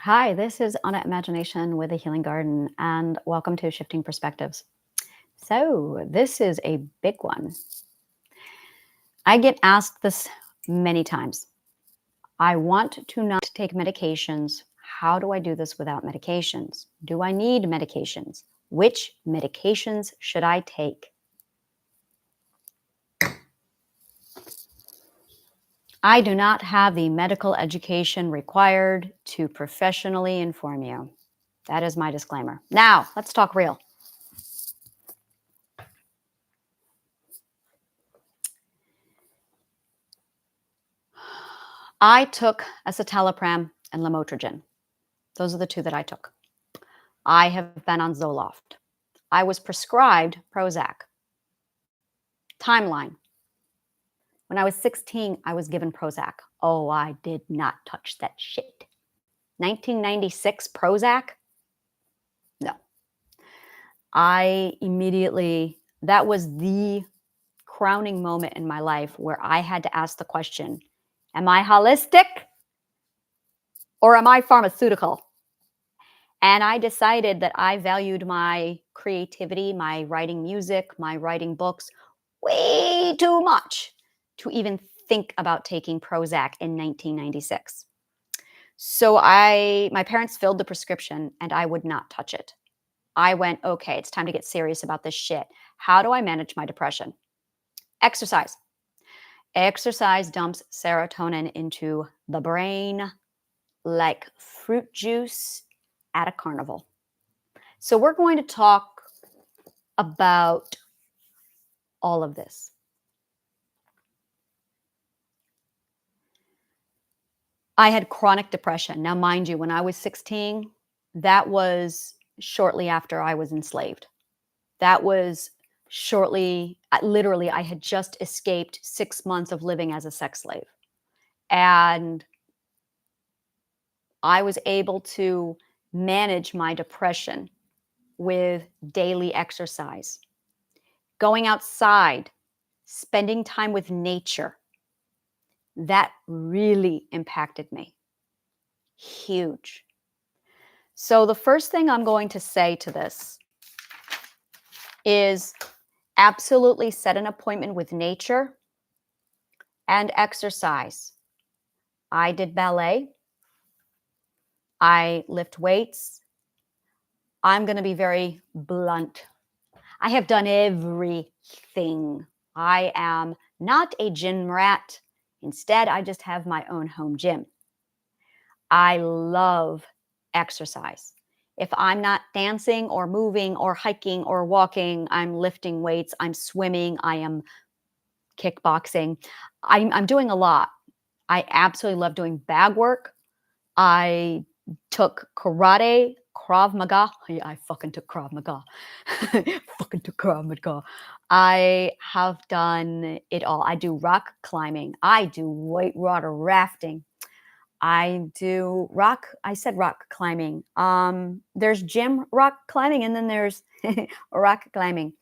Hi, this is Anna Imagination with a Healing Garden, and welcome to Shifting Perspectives. So, this is a big one. I get asked this many times. I want to not take medications. How do I do this without medications? Do I need medications? Which medications should I take? I do not have the medical education required to professionally inform you. That is my disclaimer. Now, let's talk real. I took escitalopram and lamotrigine. Those are the two that I took. I have been on Zoloft. I was prescribed Prozac. Timeline. When I was 16, I was given Prozac. Oh, I did not touch that shit. 1996 Prozac? No. I immediately, that was the crowning moment in my life where I had to ask the question, am I holistic or am I pharmaceutical? And I decided that I valued my creativity, my writing music, my writing books way too much to even think about taking Prozac in 1996. So my parents filled the prescription and I would not touch it. I went, okay, it's time to get serious about this shit. How do I manage my depression? Exercise. Exercise dumps serotonin into the brain like fruit juice at a carnival. So we're going to talk about all of this. I had chronic depression. Now, mind you, when I was 16, that was shortly after I was enslaved. That was literally, I had just escaped 6 months of living as a sex slave. And I was able to manage my depression with daily exercise, going outside, spending time with nature. That really impacted me. Huge. So the first thing I'm going to say to this is absolutely set an appointment with nature and exercise. I did ballet. I lift weights. I'm going to be very blunt. I have done everything. I am not a gym rat. Instead, I just have my own home gym. I love exercise. If I'm not dancing or moving or hiking or walking, I'm lifting weights, I'm swimming, I am kickboxing. I'm doing a lot. I absolutely love doing bag work. I took karate, Krav Maga. Yeah, I fucking took Krav Maga. Fucking took Krav Maga. I have done it all. I do rock climbing. I do whitewater rafting. I do I said rock climbing. There's gym rock climbing and then there's rock climbing.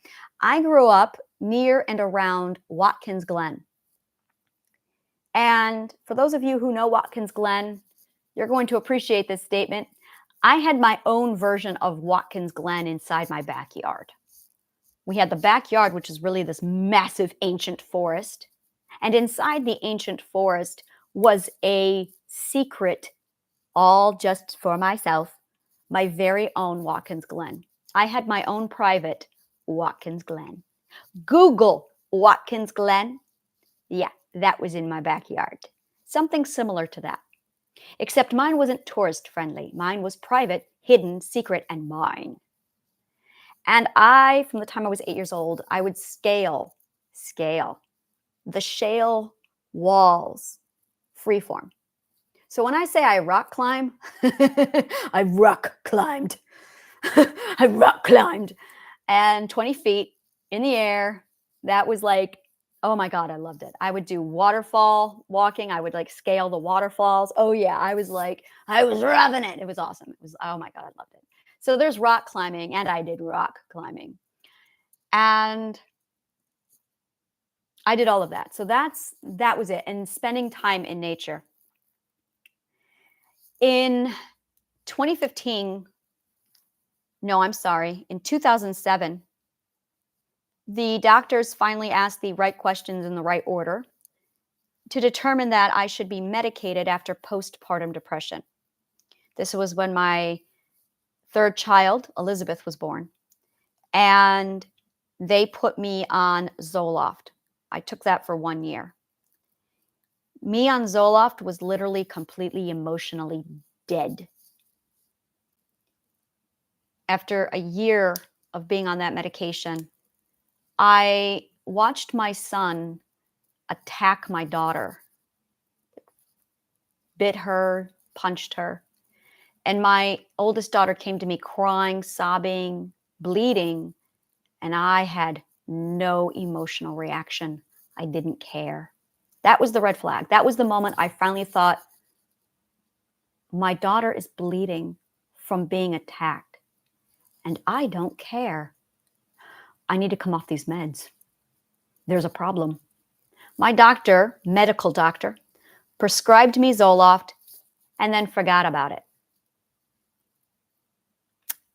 I grew up near and around Watkins Glen. And for those of you who know Watkins Glen, you're going to appreciate this statement. I had my own version of Watkins Glen inside my backyard. We had the backyard, which is really this massive ancient forest. And inside the ancient forest was a secret, all just for myself, my very own Watkins Glen. I had my own private Watkins Glen. Google Watkins Glen. Yeah, that was in my backyard. Something similar to that. Except mine wasn't tourist friendly. Mine was private, hidden, secret, and mine. And from the time I was 8 years old, I would scale the shale walls, freeform. So when I say I rock climb, I rock climbed. I rock climbed. And 20 feet in the air, that was like, oh my God, I loved it. I would do waterfall walking. I would like scale the waterfalls. Oh yeah, I was loving it. It was awesome. It was, oh my God, I loved it. So there's rock climbing and I did rock climbing. And I did all of that. So that was it. And spending time in nature. In 2015, no, I'm sorry, in 2007, the doctors finally asked the right questions in the right order to determine that I should be medicated after postpartum depression. This was when my third child, Elizabeth, was born. And they put me on Zoloft. I took that for 1 year. Me on Zoloft was literally completely emotionally dead. After a year of being on that medication, I watched my son attack my daughter, bit her, punched her. And my oldest daughter came to me crying, sobbing, bleeding, and I had no emotional reaction. I didn't care. That was the red flag. That was the moment I finally thought, my daughter is bleeding from being attacked, and I don't care. I need to come off these meds. There's a problem. My doctor, medical doctor, prescribed me Zoloft and then forgot about it.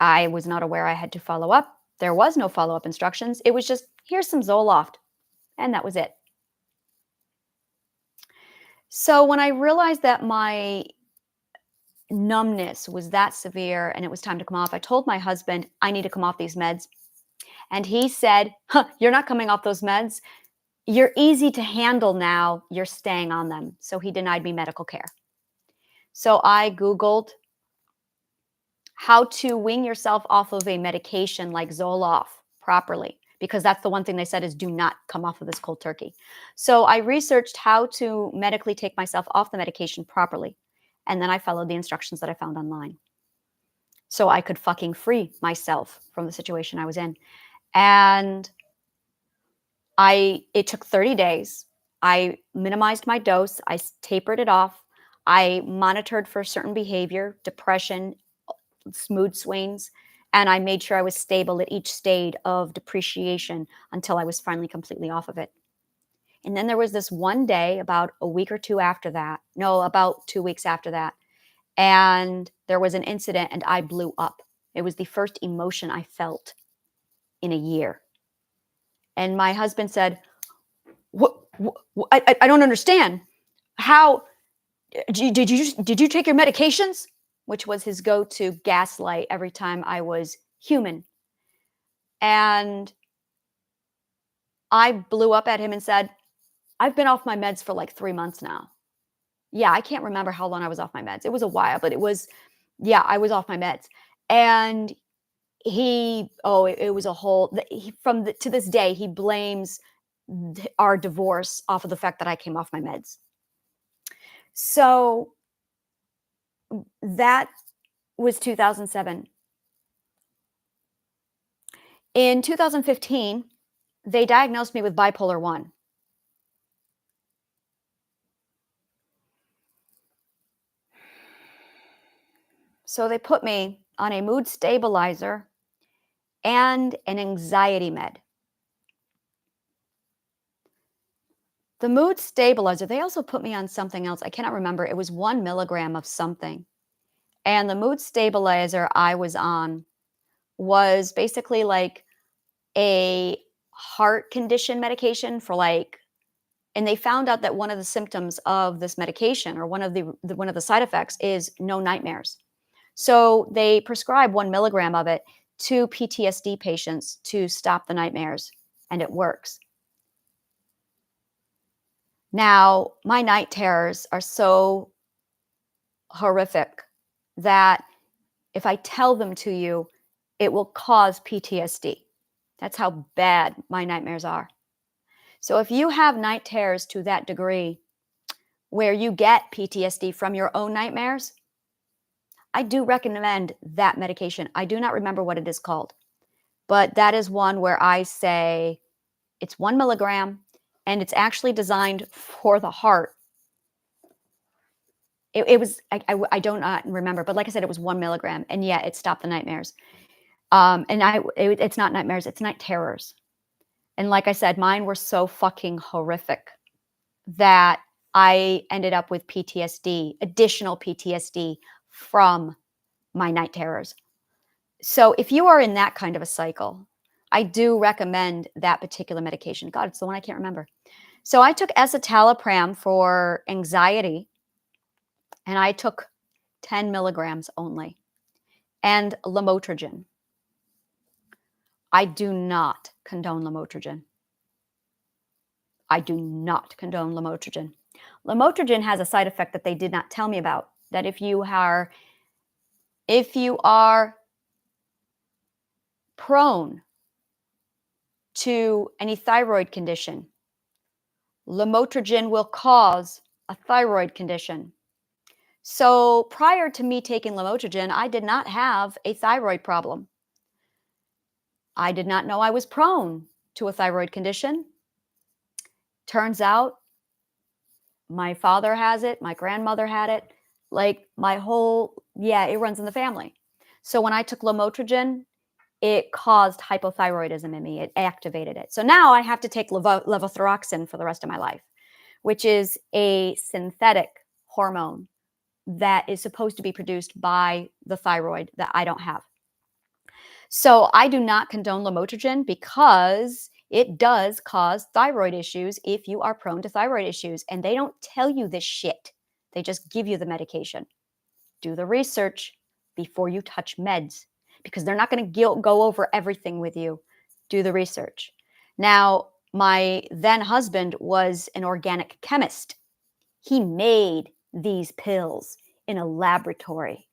I was not aware I had to follow up. There was no follow-up instructions. It was just, here's some Zoloft, and that was it. So when I realized that my numbness was that severe and it was time to come off, I told my husband, I need to come off these meds. And he said, you're not coming off those meds. You're easy to handle now. You're staying on them. So he denied me medical care. So I Googled how to wean yourself off of a medication like Zoloft properly, because that's the one thing they said is do not come off of this cold turkey. So I researched how to medically take myself off the medication properly. And then I followed the instructions that I found online so I could fucking free myself from the situation I was in. And it took 30 days. I minimized my dose. I tapered it off. I monitored for certain behavior, depression, mood swings, and I made sure I was stable at each stage of depreciation until I was finally completely off of it. And then there was this one day about a week or two after that, no, about 2 weeks after that, and there was an incident and I blew up. It was the first emotion I felt in a year. And my husband said, I don't understand. How did you take your medications? Which was his go-to gaslight every time I was human. And I blew up at him and said, I've been off my meds for like 3 months now. Yeah, I can't remember how long I was off my meds. It was a while, but I was off my meds. And it was a whole, to this day, he blames our divorce off of the fact that I came off my meds. So that was 2007. In 2015, they diagnosed me with bipolar 1. So they put me on a mood stabilizer and an anxiety med. The mood stabilizer, they also put me on something else. I cannot remember. It was 1 milligram of something. And the mood stabilizer I was on was basically like a heart condition medication for and they found out that one of the symptoms of this medication, or one of the side effects, is no nightmares. So they prescribe 1 milligram of it to PTSD patients to stop the nightmares, and it works. Now, my night terrors are so horrific that if I tell them to you, it will cause PTSD. That's how bad my nightmares are. So if you have night terrors to that degree where you get PTSD from your own nightmares, I do recommend that medication. I do not remember what it is called, but that is one where I say it's 1 milligram and it's actually designed for the heart. I don't remember, but like I said, it was 1 milligram, and yeah, it stopped the nightmares. It's not nightmares, it's night terrors. And like I said, mine were so fucking horrific that I ended up with PTSD, additional PTSD from my night terrors. So if you are in that kind of a cycle, I do recommend that particular medication. God, it's the one I can't remember. So I took escitalopram for anxiety, and I took 10 milligrams only, and lamotrigine. I do not condone lamotrigine. I do not condone lamotrigine. Lamotrigine has a side effect that they did not tell me about, that if you are prone to any thyroid condition, lamotrigine will cause a thyroid condition. So prior to me taking lamotrigine, I did not have a thyroid problem. I did not know I was prone to a thyroid condition. Turns out my father has it, my grandmother had it, like it runs in the family. So when I took lamotrigine, it caused hypothyroidism in me. It activated it. So now I have to take levothyroxine for the rest of my life, which is a synthetic hormone that is supposed to be produced by the thyroid that I don't have. So I do not condone lamotrigine because it does cause thyroid issues if you are prone to thyroid issues. And they don't tell you this shit. They just give you the medication. Do the research before you touch meds, because they're not going to go over everything with you. Do the research. Now, my then husband was an organic chemist. He made these pills in a laboratory.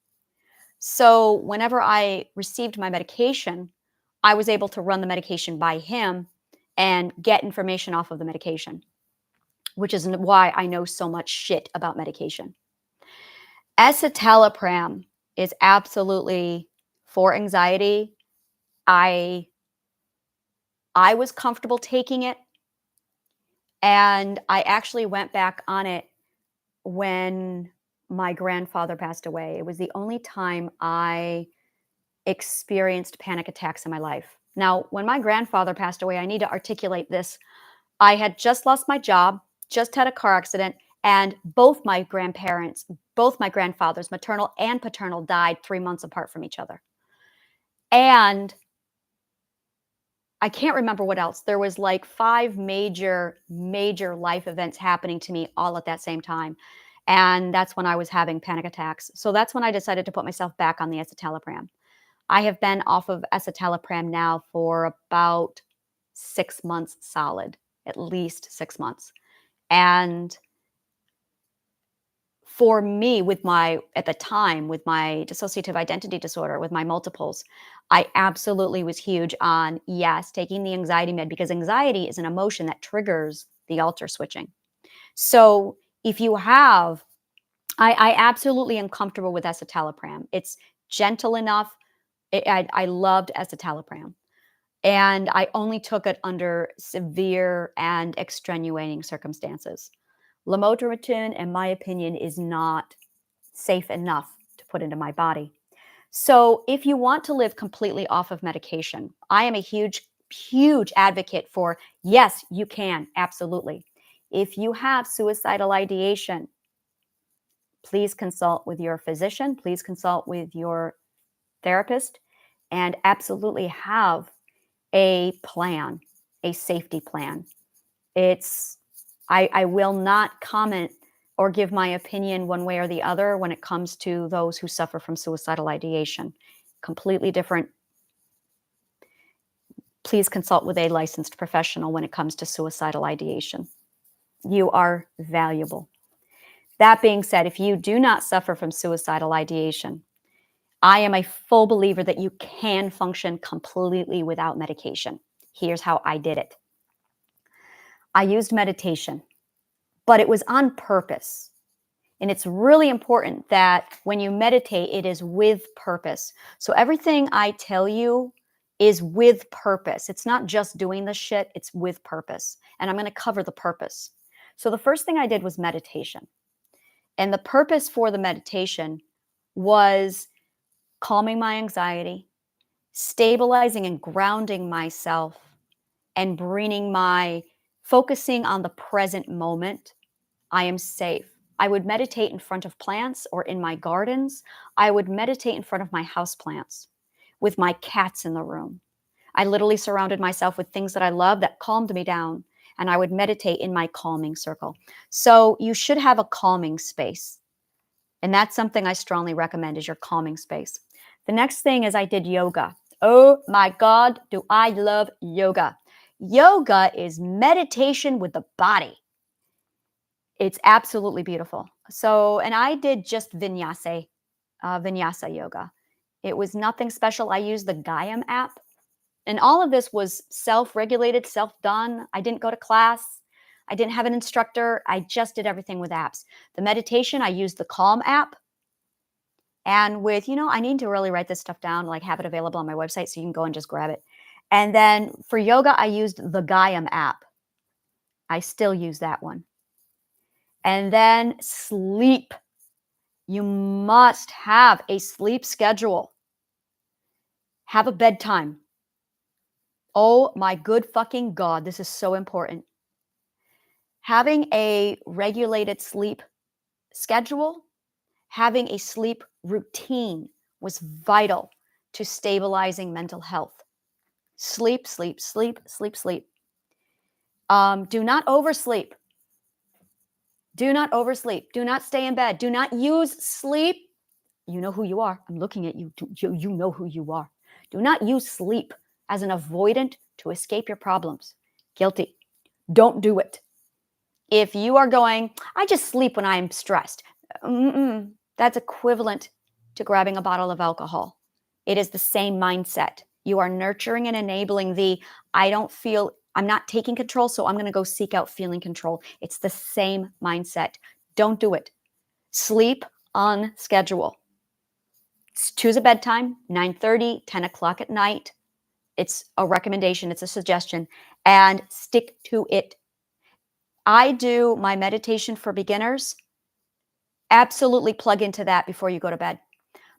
So whenever I received my medication, I was able to run the medication by him and get information off of the medication, which is why I know so much shit about medication. Escitalopram is absolutely for anxiety. I was comfortable taking it, and I actually went back on it when my grandfather passed away. It was the only time I experienced panic attacks in my life. Now, when my grandfather passed away, I need to articulate this. I had just lost my job, just had a car accident, and both my grandparents, both my grandfathers, maternal and paternal, died 3 months apart from each other. And I can't remember what else. There was like 5 major life events happening to me all at that same time. And that's when I was having panic attacks. So that's when I decided to put myself back on the escitalopram. I have been off of escitalopram now for about 6 months solid, at least 6 months. And for me, at the time, with my dissociative identity disorder, with my multiples, I absolutely was huge on, yes, taking the anxiety med, because anxiety is an emotion that triggers the alter switching. So if you have, I absolutely am comfortable with escitalopram. It's gentle enough. I loved escitalopram. And I only took it under severe and extenuating circumstances. Lamotrigine, in my opinion, is not safe enough to put into my body. So if you want to live completely off of medication, I am a huge advocate for, yes, you can, absolutely. If you have suicidal ideation, please consult with your physician, please consult with your therapist, and absolutely have a plan, a safety plan. I will not comment or give my opinion one way or the other when it comes to those who suffer from suicidal ideation. Completely different. Please consult with a licensed professional when it comes to suicidal ideation. You are valuable. That being said, if you do not suffer from suicidal ideation, I am a full believer that you can function completely without medication. Here's how I did it. I used meditation, but it was on purpose. And it's really important that when you meditate, it is with purpose. So everything I tell you is with purpose. It's not just doing the shit, it's with purpose. And I'm going to cover the purpose. So the first thing I did was meditation. And the purpose for the meditation was calming my anxiety, stabilizing and grounding myself, and focusing on the present moment. I am safe. I would meditate in front of plants or in my gardens. I would meditate in front of my house plants with my cats in the room. I literally surrounded myself with things that I love that calmed me down, and I would meditate in my calming circle. So you should have a calming space. And that's something I strongly recommend, is your calming space. The next thing is I did yoga. Oh my God, do I love yoga. Yoga is meditation with the body. It's absolutely beautiful. So, and I did just vinyasa yoga. It was nothing special. I used the Gaiam app. And all of this was self-regulated, self-done. I didn't go to class. I didn't have an instructor. I just did everything with apps. The meditation, I used the Calm app. And with, I need to really write this stuff down, like have it available on my website so you can go and just grab it. And then for yoga, I used the Gaiam app. I still use that one. And then sleep. You must have a sleep schedule. Have a bedtime. Oh my good fucking God, this is so important. Having a regulated sleep schedule, having a sleep routine was vital to stabilizing mental health. Sleep, sleep, sleep, sleep, sleep. Do not oversleep. Do not oversleep. Do not stay in bed. Do not use sleep. You know who you are. I'm looking at you. You know who you are. Do not use sleep as an avoidant to escape your problems. Guilty. Don't do it. If you are going, I just sleep when I'm stressed. That's equivalent to grabbing a bottle of alcohol. It is the same mindset. You are nurturing and enabling I'm not taking control, so I'm going to go seek out feeling control. It's the same mindset. Don't do it. Sleep on schedule. Choose a bedtime, 9:30, 10 o'clock at night. It's a recommendation. It's a suggestion. And stick to it. I do my meditation for beginners. Absolutely plug into that before you go to bed.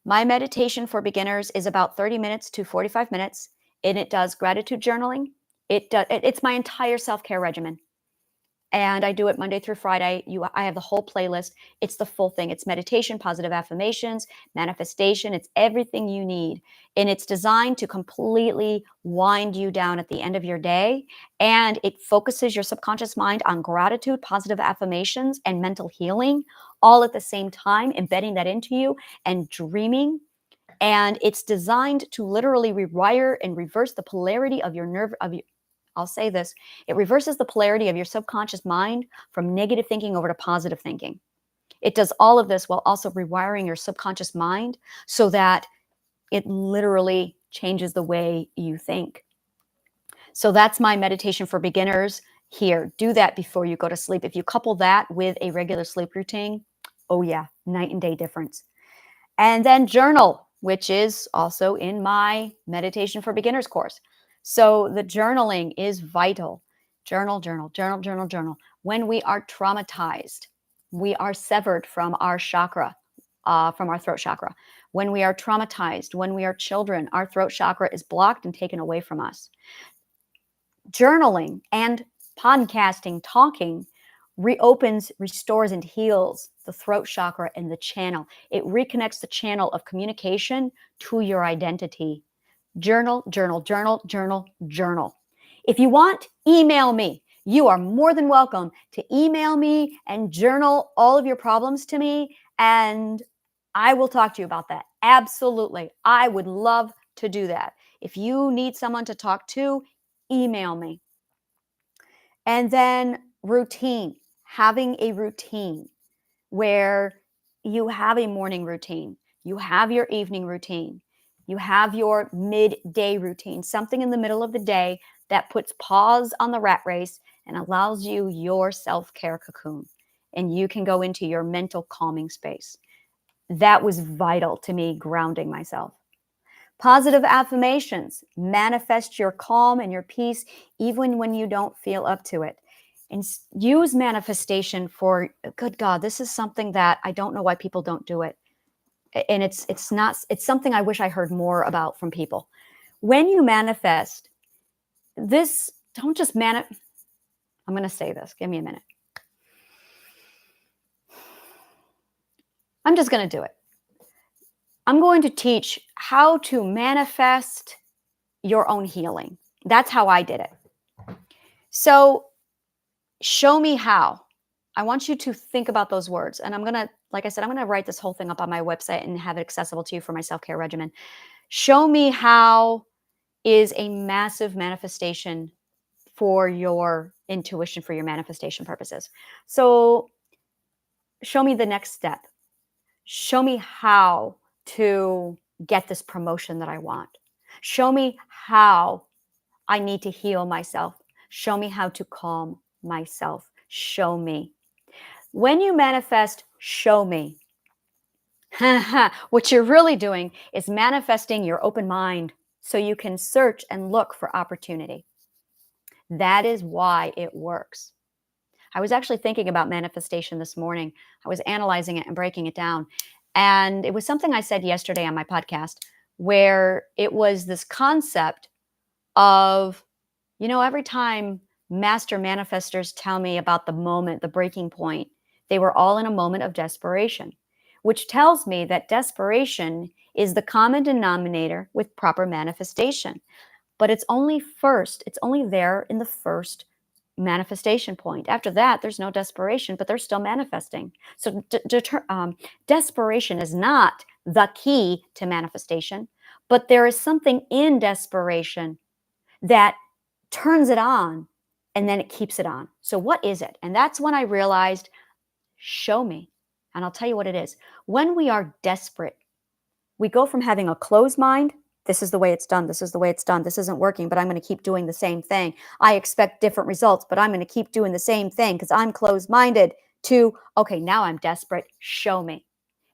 My meditation for beginners is about 30 minutes to 45 minutes, and it does gratitude journaling. It's my entire self-care regimen. And I do it Monday through Friday. I have the whole playlist. It's the full thing. It's meditation, positive affirmations, manifestation. It's everything you need. And it's designed to completely wind you down at the end of your day. And it focuses your subconscious mind on gratitude, positive affirmations, and mental healing all at the same time, embedding that into you and dreaming. And it's designed to literally rewire and reverse the polarity of I'll say this, it reverses the polarity of your subconscious mind from negative thinking over to positive thinking. It does all of this while also rewiring your subconscious mind so that it literally changes the way you think. So that's my meditation for beginners here. Do that before you go to sleep. If you couple that with a regular sleep routine, oh yeah, night and day difference. And then journal, which is also in my meditation for beginners course. So the journaling is vital. Journal, journal, journal, journal, journal. When we are traumatized, we are severed from our chakra, from our throat chakra. When we are traumatized, when we are children, our throat chakra is blocked and taken away from us. Journaling and podcasting, talking, reopens, restores, and heals the throat chakra and the channel. It reconnects the channel of communication to your identity. Journal, journal, journal, journal, journal. If you want, email me. You are more than welcome to email me and journal all of your problems to me, and I will talk to you about that. Absolutely. I would love to do that. If you need someone to talk to, email me. And then routine, having a routine where you have a morning routine, you have your evening routine, you have your midday routine, something in the middle of the day that puts pause on the rat race and allows you your self-care cocoon. And you can go into your mental calming space. That was vital to me grounding myself. Positive affirmations, manifest your calm and your peace even when you don't feel up to it. And use manifestation for, good God, this is something that I don't know why people don't do it. And it's something I wish I heard more about from people. When you manifest this, don't just I'm going to say this. Give me a minute. I'm just going to do it. I'm going to teach how to manifest your own healing. That's how I did it. So show me how. I want you to think about those words. And I'm going to, like I said, I'm going to write this whole thing up on my website and have it accessible to you for my self-care regimen. Show me how is a massive manifestation for your intuition, for your manifestation purposes. So show me the next step. Show me how to get this promotion that I want. Show me how I need to heal myself. Show me how to calm myself. Show me. When you manifest, show me. What you're really doing is manifesting your open mind so you can search and look for opportunity. That is why it works. I was actually thinking about manifestation this morning. I was analyzing it and breaking it down. And it was something I said yesterday on my podcast where it was this concept of, every time master manifestors tell me about the moment, the breaking point, they were all in a moment of desperation, which tells me that desperation is the common denominator with proper manifestation. But it's only there in the first manifestation point. After that, there's no desperation, but they're still manifesting. So desperation is not the key to manifestation, but there is something in desperation that turns it on and then it keeps it on. So what is it? And that's when I realized, show me. And I'll tell you what it is. When we are desperate, we go from having a closed mind. This is the way it's done. This is the way it's done. This isn't working, but I'm going to keep doing the same thing. I expect different results, but I'm going to keep doing the same thing because I'm closed-minded. To, okay, now I'm desperate. Show me.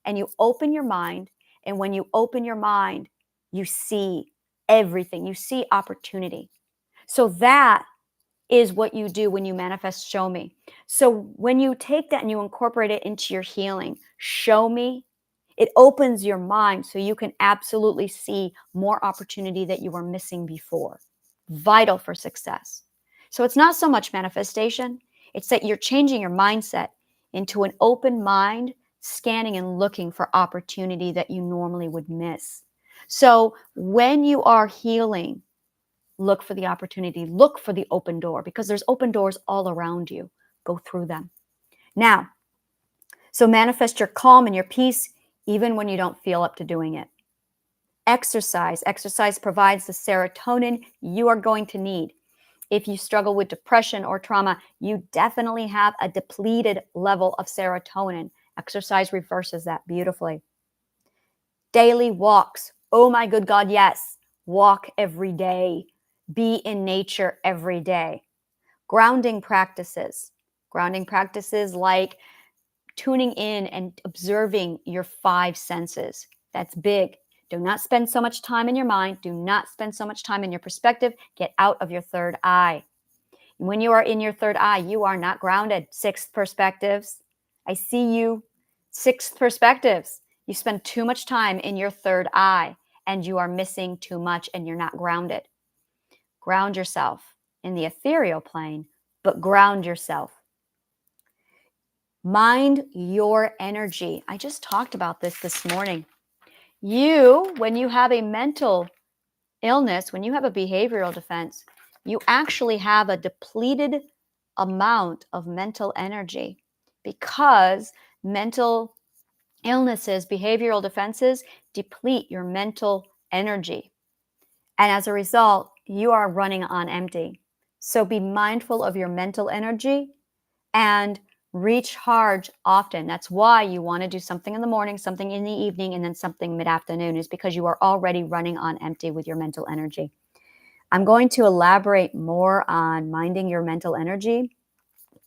And you open your mind. And when you open your mind, you see everything. You see opportunity. So that is what you do when you manifest show me. So when you take that and you incorporate it into your healing, show me, it opens your mind so you can absolutely see more opportunity that you were missing before. Vital for success. So it's not so much manifestation, it's that you're changing your mindset into an open mind, scanning and looking for opportunity that you normally would miss. So when you are healing, look for the opportunity, look for the open door, because there's open doors all around you. Go through them. Now, so manifest your calm and your peace even when you don't feel up to doing it. Exercise. Exercise provides the serotonin you are going to need. If you struggle with depression or trauma, you definitely have a depleted level of serotonin. Exercise reverses that beautifully. Daily walks. Oh my good God, yes. Walk every day. Be in nature every day. Grounding practices. Grounding practices like tuning in and observing your 5 senses. That's big. Do not spend so much time in your mind. Do not spend so much time in your perspective. Get out of your third eye. When you are in your third eye, you are not grounded. 6th perspectives. I see you. 6th perspectives. You spend too much time in your third eye and you are missing too much and you're not grounded. Ground yourself in the ethereal plane, but ground yourself. Mind your energy. I just talked about this morning. When you have a mental illness, when you have a behavioral defense, you actually have a depleted amount of mental energy because mental illnesses, behavioral defenses deplete your mental energy. And as a result, you are running on empty. So be mindful of your mental energy and recharge often. That's why you want to do something in the morning, something in the evening, and then something mid-afternoon, is because you are already running on empty with your mental energy. I'm going to elaborate more on minding your mental energy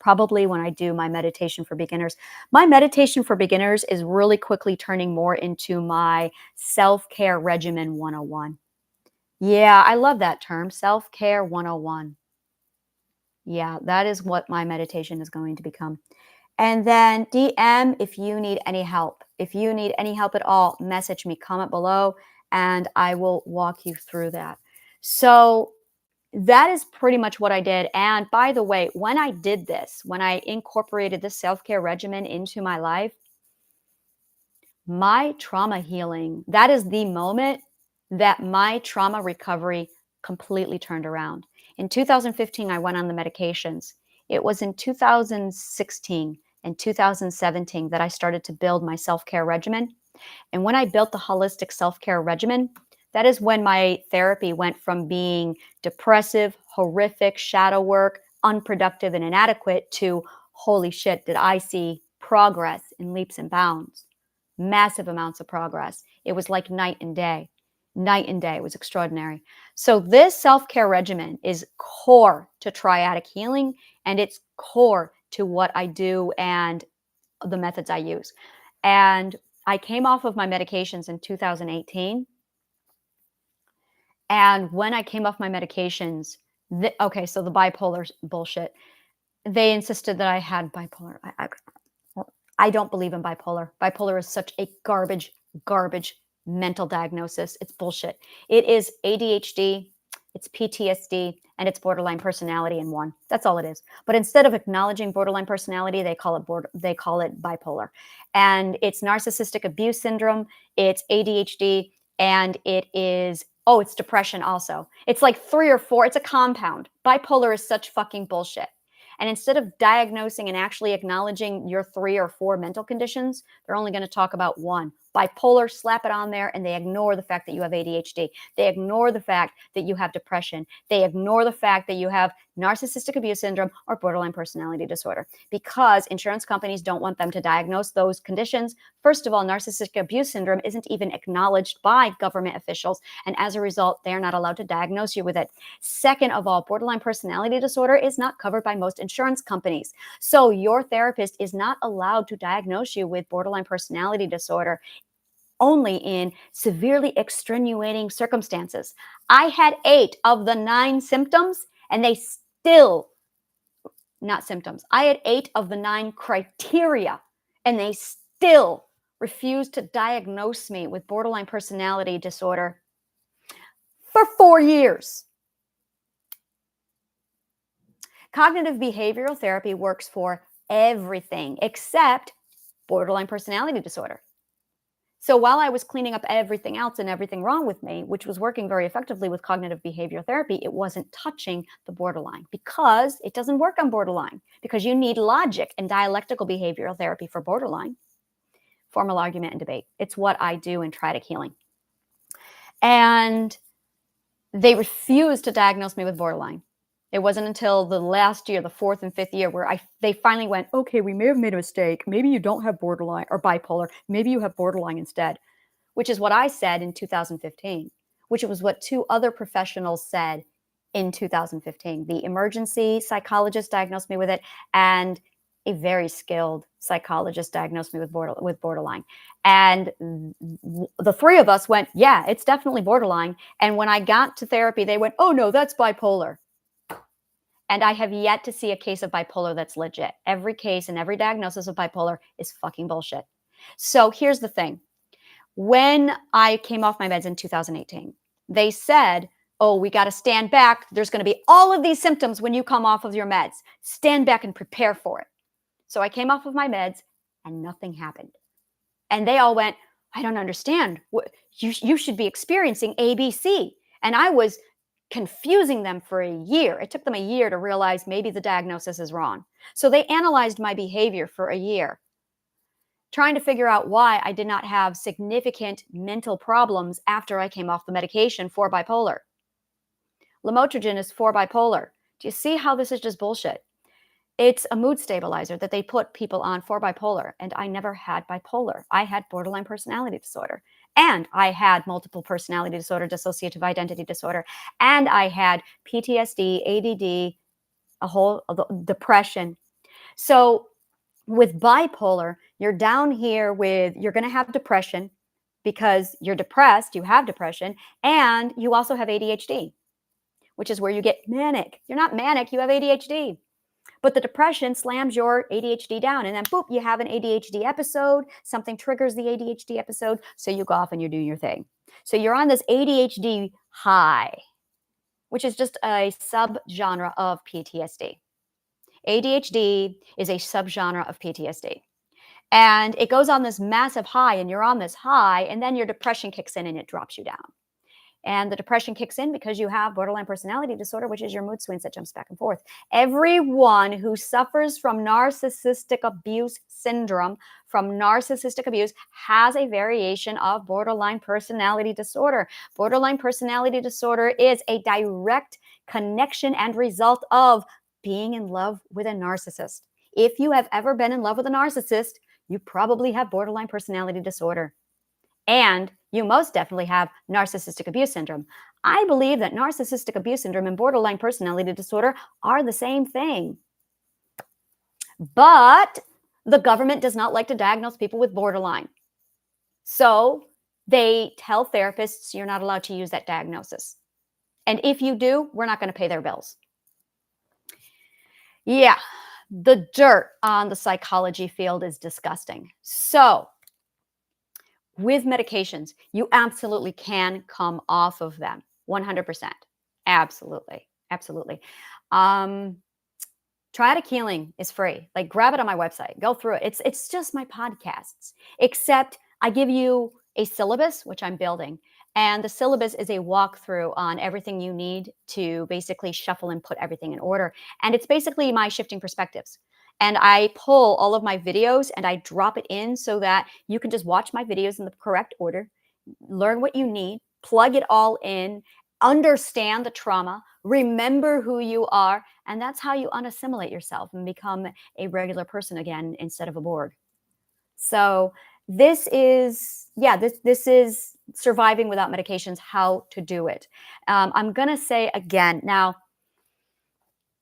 probably when I do my meditation for beginners. My meditation for beginners is really quickly turning more into my self-care regimen 101. Yeah, I love that term, self-care 101. Yeah, that is what my meditation is going to become. And then DM if you need any help. If you need any help at all, message me, comment below, and I will walk you through that. So that is pretty much what I did. And by the way, when I did this, when I incorporated this self-care regimen into my life, My trauma healing, that is the moment that my trauma recovery completely turned around. In 2015, I went on the medications. It was in 2016 and 2017 that I started to build my self-care regimen. And when I built the holistic self-care regimen, that is when my therapy went from being depressive, horrific, shadow work, unproductive, and inadequate to holy shit, did I see progress in leaps and bounds. Massive amounts of progress. It was like night and day. Night and day. It was extraordinary. So this self-care regimen is core to triadic healing, and it's core to what I do and the methods I use. And I came off of my medications in 2018. And when I came off my medications, okay, so the bipolar bullshit, they insisted that I had bipolar. I don't believe in bipolar. Bipolar is such a garbage mental diagnosis. It's bullshit. It is ADHD, it's PTSD, and it's borderline personality in one. That's all it is. But instead of acknowledging borderline personality, they call it bipolar. And it's narcissistic abuse syndrome, it's ADHD, and it's depression also. It's like 3 or 4. It's a compound. Bipolar is such fucking bullshit. And instead of diagnosing and actually acknowledging your 3 or 4 mental conditions, they're only going to talk about one. Bipolar, slap it on there, and they ignore the fact that you have ADHD. They ignore the fact that you have depression. They ignore the fact that you have narcissistic abuse syndrome or borderline personality disorder, because insurance companies don't want them to diagnose those conditions. First of all, narcissistic abuse syndrome isn't even acknowledged by government officials, and as a result, they're not allowed to diagnose you with it. Second of all, borderline personality disorder is not covered by most insurance companies. So your therapist is not allowed to diagnose you with borderline personality disorder, only in severely extenuating circumstances. I had 8 of the 9 symptoms, and they still, not symptoms, I had 8 of the 9 criteria, and they still refused to diagnose me with borderline personality disorder for 4 years. Cognitive behavioral therapy works for everything except borderline personality disorder. So while I was cleaning up everything else and everything wrong with me, which was working very effectively with cognitive behavioral therapy, it wasn't touching the borderline, because it doesn't work on borderline, because you need logic and dialectical behavioral therapy for borderline. Formal argument and debate. It's what I do in Triadic Healing. And they refused to diagnose me with borderline. It wasn't until the last year, the 4th and 5th year, where they finally went, okay, we may have made a mistake. Maybe you don't have borderline or bipolar. Maybe you have borderline instead, which is what I said in 2015, which was what 2 other professionals said in 2015. The emergency psychologist diagnosed me with it, and a very skilled psychologist diagnosed me with borderline. And the 3 of us went, yeah, it's definitely borderline. And when I got to therapy, they went, oh no, that's bipolar. And I have yet to see a case of bipolar that's legit. Every case and every diagnosis of bipolar is fucking bullshit. So here's the thing. When I came off my meds in 2018, they said, oh, we got to stand back. There's going to be all of these symptoms when you come off of your meds. Stand back and prepare for it. So I came off of my meds and nothing happened. And they all went, I don't understand. You should be experiencing ABC. And I was confusing them for a year. It took them a year to realize maybe the diagnosis is wrong. So they analyzed my behavior for a year, trying to figure out why I did not have significant mental problems after I came off the medication for bipolar. Lamotrigine is for bipolar. Do you see how this is just bullshit? It's a mood stabilizer that they put people on for bipolar, and I never had bipolar. I had borderline personality disorder, and I had multiple personality disorder, dissociative identity disorder, and I had PTSD, ADD, a whole depression. So with bipolar, you're down here you're going to have depression because you're depressed, you have depression, and you also have ADHD, which is where you get manic. You're not manic, you have ADHD. But the depression slams your ADHD down, and then boop, you have an ADHD episode. Something triggers the ADHD episode, so you go off and you do your thing. So you're on this ADHD high, which is just a subgenre of PTSD. ADHD is a subgenre of PTSD. And it goes on this massive high, and you're on this high, and then your depression kicks in and it drops you down. And the depression kicks in because you have borderline personality disorder, which is your mood swings that jumps back and forth. Everyone who suffers from narcissistic abuse syndrome, from narcissistic abuse, has a variation of borderline personality disorder. Borderline personality disorder is a direct connection and result of being in love with a narcissist. If you have ever been in love with a narcissist, you probably have borderline personality disorder. And you most definitely have narcissistic abuse syndrome. I believe that narcissistic abuse syndrome and borderline personality disorder are the same thing. But the government does not like to diagnose people with borderline. So they tell therapists you're not allowed to use that diagnosis. And if you do, we're not going to pay their bills. Yeah, the dirt on the psychology field is disgusting. So with medications, you absolutely can come off of them. 100%. Absolutely. Absolutely. Triadic Healing is free. Like, grab it on my website. Go through it. It's just my podcasts, except I give you a syllabus, which I'm building. And the syllabus is a walkthrough on everything you need to basically shuffle and put everything in order. And it's basically my shifting perspectives. And I pull all of my videos and I drop it in so that you can just watch my videos in the correct order, learn what you need, plug it all in, understand the trauma, remember who you are, and that's how you unassimilate yourself and become a regular person again instead of a Borg. So this is, this is surviving without medications, how to do it. I'm going to say again, now,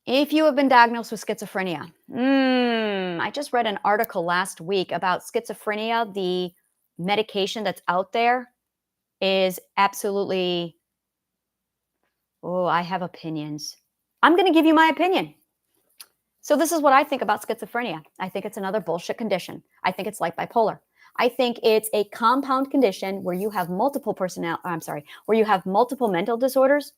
if you have been diagnosed with schizophrenia, I just read an article last week about schizophrenia. The medication that's out there is absolutely, I have opinions. I'm going to give you my opinion. So this is what I think about schizophrenia. I think it's another bullshit condition. I think it's like bipolar. I think it's a compound condition where you have multiple where you have multiple mental disorders,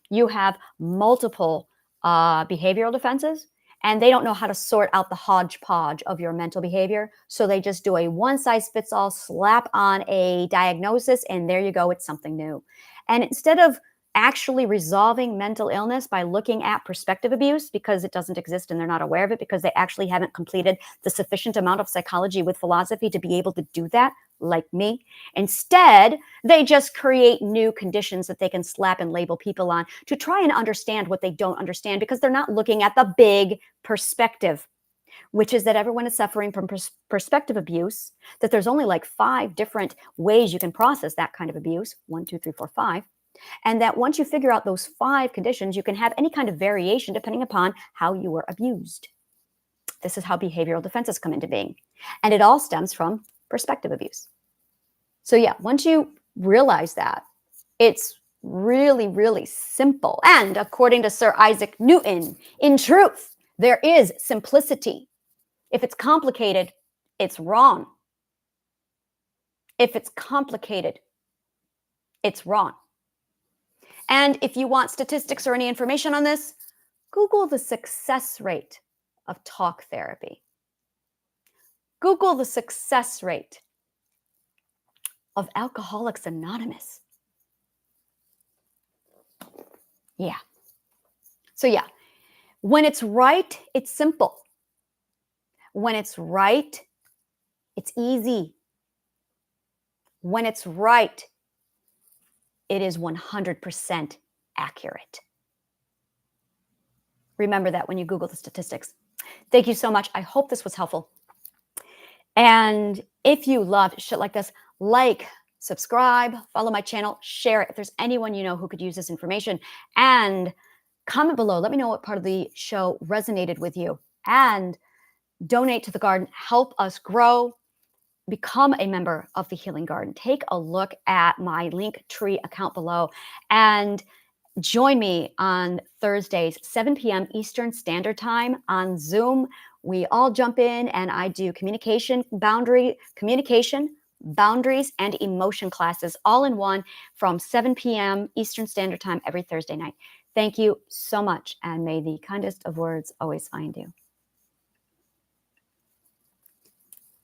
you have multiple behavioral defenses, and they don't know how to sort out the hodgepodge of your mental behavior. So they just do a one-size-fits-all, slap on a diagnosis, and there you go, it's something new. And instead of actually resolving mental illness by looking at perspective abuse, because it doesn't exist and they're not aware of it, because they actually haven't completed the sufficient amount of psychology with philosophy to be able to do that, like me. Instead, they just create new conditions that they can slap and label people on to try and understand what they don't understand, because they're not looking at the big perspective, which is that everyone is suffering from perspective abuse, that there's only like 5 different ways you can process that kind of abuse, 1, 2, 3, 4, 5. And that once you figure out those 5 conditions, you can have any kind of variation depending upon how you were abused. This is how behavioral defenses come into being. And it all stems from perspective abuse. So yeah, once you realize that, it's really, really simple. And according to Sir Isaac Newton, in truth, there is simplicity. If it's complicated, it's wrong. If it's complicated, it's wrong. And if you want statistics or any information on this, Google the success rate of talk therapy. Google the success rate of Alcoholics Anonymous. Yeah. So yeah, when it's right, it's simple. When it's right, it's easy. When it's right, it is 100% accurate. Remember that when you Google the statistics. Thank you so much. I hope this was helpful. And if you loved shit like this, like, subscribe, follow my channel, share it if there's anyone you know who could use this information, and comment below. Let me know what part of the show resonated with you, and donate to the garden. Help us grow. Become a member of the Healing Garden. Take a look at my Linktree account below and join me on Thursdays, 7 p.m. Eastern Standard Time on Zoom. We all jump in and I do communication, boundaries, and emotion classes all in one from 7 p.m. Eastern Standard Time every Thursday night. Thank you so much, and may the kindest of words always find you.